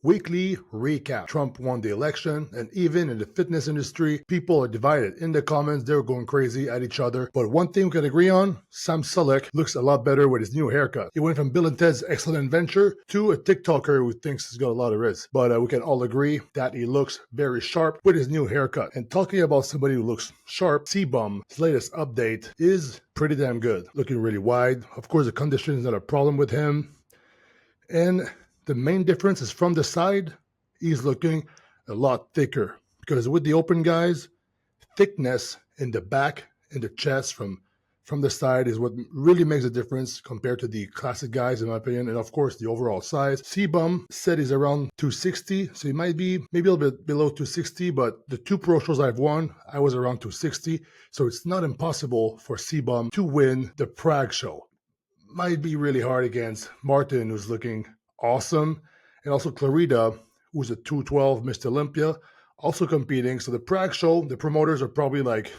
Weekly recap. Trump won the election, and even in the fitness industry, people are divided. In the comments, they're going crazy at each other. But one thing we can agree on, Sam Sulek looks a lot better with his new haircut. He went from Bill and Ted's Excellent Adventure to a TikToker who thinks he's got a lot of riz. But we can all agree that he looks very sharp with his new haircut. And talking about somebody who looks sharp, C-Bum's latest update is pretty damn good. Looking really wide. Of course, the condition is not a problem with him. And the main difference is from the side, he's looking a lot thicker. Because with the open guys, thickness in the back and the chest from the side is what really makes a difference compared to the classic guys, in my opinion. And of course, the overall size. C-Bum said he's around 260, so he might be maybe a little bit below 260, but the two pro shows I've won, I was around 260. So it's not impossible for C-Bum to win the Prague show. Might be really hard against Martin, who's looking awesome, and also Clarita, who's a 212 Mr. Olympia, also competing. So the Prague show, the promoters are probably like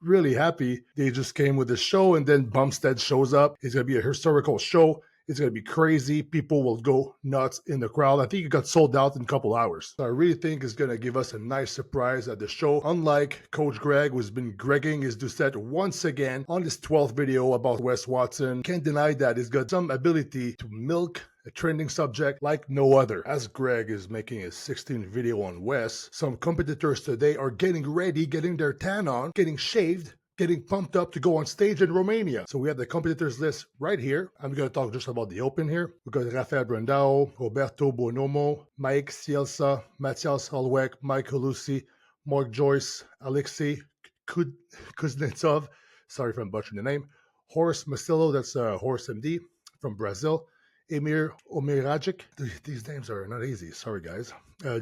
really happy. They just came with the show, and then Bumstead shows up. It's going to be a historical show. It's going to be crazy. People will go nuts in the crowd. I think it got sold out in a couple hours. So I really think it's going to give us a nice surprise at the show. Unlike Coach Greg, who's been gregging his Doucette once again on this 12th video about Wes Watson. Can't deny that he's got some ability to milk a trending subject like no other. As Greg is making his 16th video on Wes, some competitors today are getting ready, getting their tan on, getting shaved, getting pumped up to go on stage in Romania. So we have the competitors list right here. I'm going to talk just about the open here. We've got Rafael Brandao, Roberto Bonomo, Mike Cielsa, Matthias Holweck, Mike Holusi, Mark Joyce, Alexei Kuznetsov, sorry if I'm butchering the name, Horace Masillo, that's Horace MD from Brazil, Emir Omiragic. These names are not easy, sorry guys.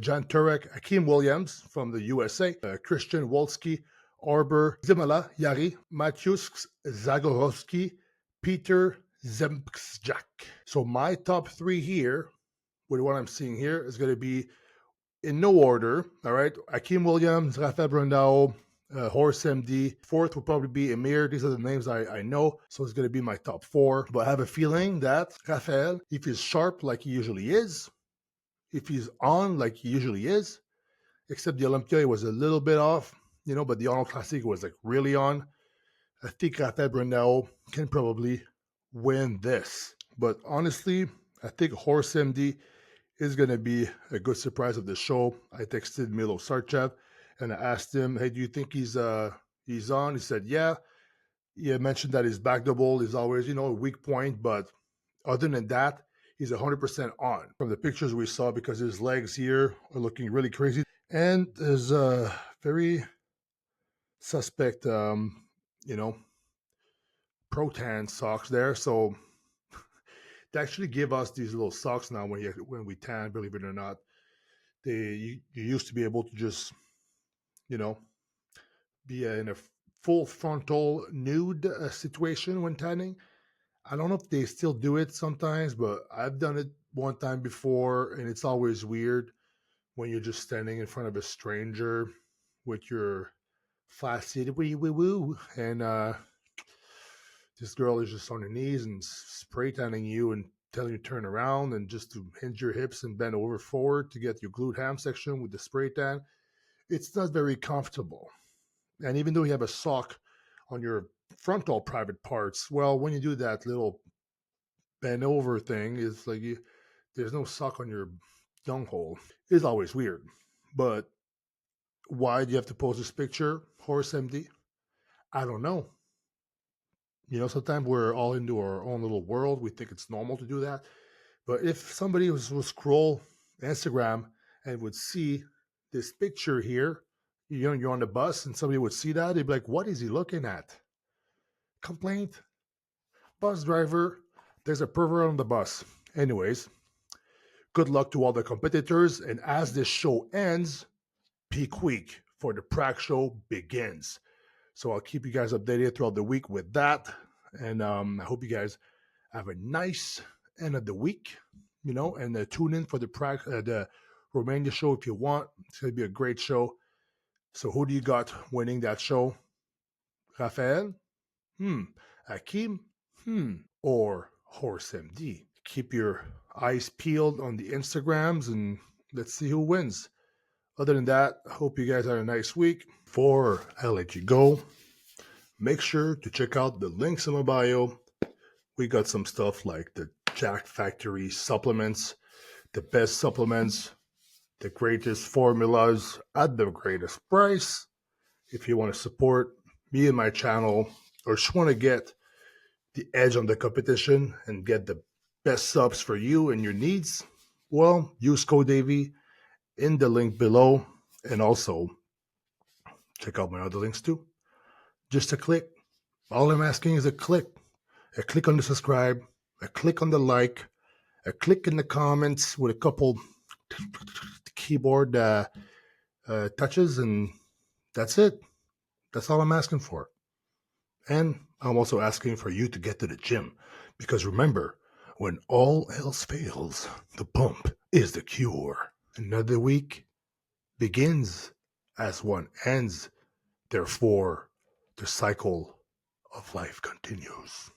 Jan Turek, Akeem Williams from the USA, Christian Wolski, Arbor, Zimala, Yari, Mateusz Zagorowski, Peter Zemczak. So my top three here, with what I'm seeing here, is going to be in no order, all right? Akeem Williams, Rafael Brandao, Horace MD. Fourth will probably be Emir. These are the names I know, so it's going to be my top four. But I have a feeling that Rafael, if he's sharp like he usually is, if he's on like he usually is, except the Olympia was a little bit off, but the Arnold Classic was like really on. I think Rafael Brandao can probably win this. But honestly, I think Horace MD is going to be a good surprise of the show. I texted Milo Sarchev and I asked him, hey, do you think he's on? He said, yeah. He mentioned that his back double is always, a weak point. But other than that, he's 100% on. From the pictures we saw, because his legs here are looking really crazy. And there's a very suspect, Protan socks there. So they actually give us these little socks now when we tan, believe it or not. You used to be able to just, be in a full frontal nude situation when tanning. I don't know if they still do it sometimes, but I've done it one time before, and it's always weird when you're just standing in front of a stranger with your flaccid wee woo woo, and this girl is just on her knees and spray tanning you and telling you to turn around and just to hinge your hips and bend over forward to get your glute ham section with the spray tan. It's not very comfortable. And even though you have a sock on your frontal private parts, well, when you do that little bend over thing, it's like there's no sock on your bunghole. It's always weird. But why do you have to post this picture, Horace MD? I don't know. Sometimes we're all into our own little world. We think it's normal to do that. But if somebody would scroll Instagram and would see this picture here, you're on the bus and somebody would see that, they'd be like, what is he looking at? Complaint? Bus driver, there's a pervert on the bus. Anyways, good luck to all the competitors. And as this show ends, peak week for the Prague show begins. So I'll keep you guys updated throughout the week with that. And I hope you guys have a nice end of the week, and tune in for the Romania show if you want. It's going to be a great show. So who do you got winning that show? Rafael? Akeem? Or Horace MD? Keep your eyes peeled on the Instagrams, and let's see who wins. Other than that, I hope you guys had a nice week. Before I let you go, make sure to check out the links in my bio. We got some stuff like the Jack Factory supplements, the best supplements, the greatest formulas at the greatest price. If you want to support me and my channel, or just want to get the edge on the competition and get the best subs for you and your needs, well, use code Davey in the link below, and also check out my other links too. Just a click. All I'm asking is a click on the subscribe, a click on the like, a click in the comments with a couple keyboard touches, and that's it. That's all I'm asking for. And I'm also asking for you to get to the gym, because remember, when all else fails, the pump is the cure. Another week begins as one ends. Therefore, the cycle of life continues.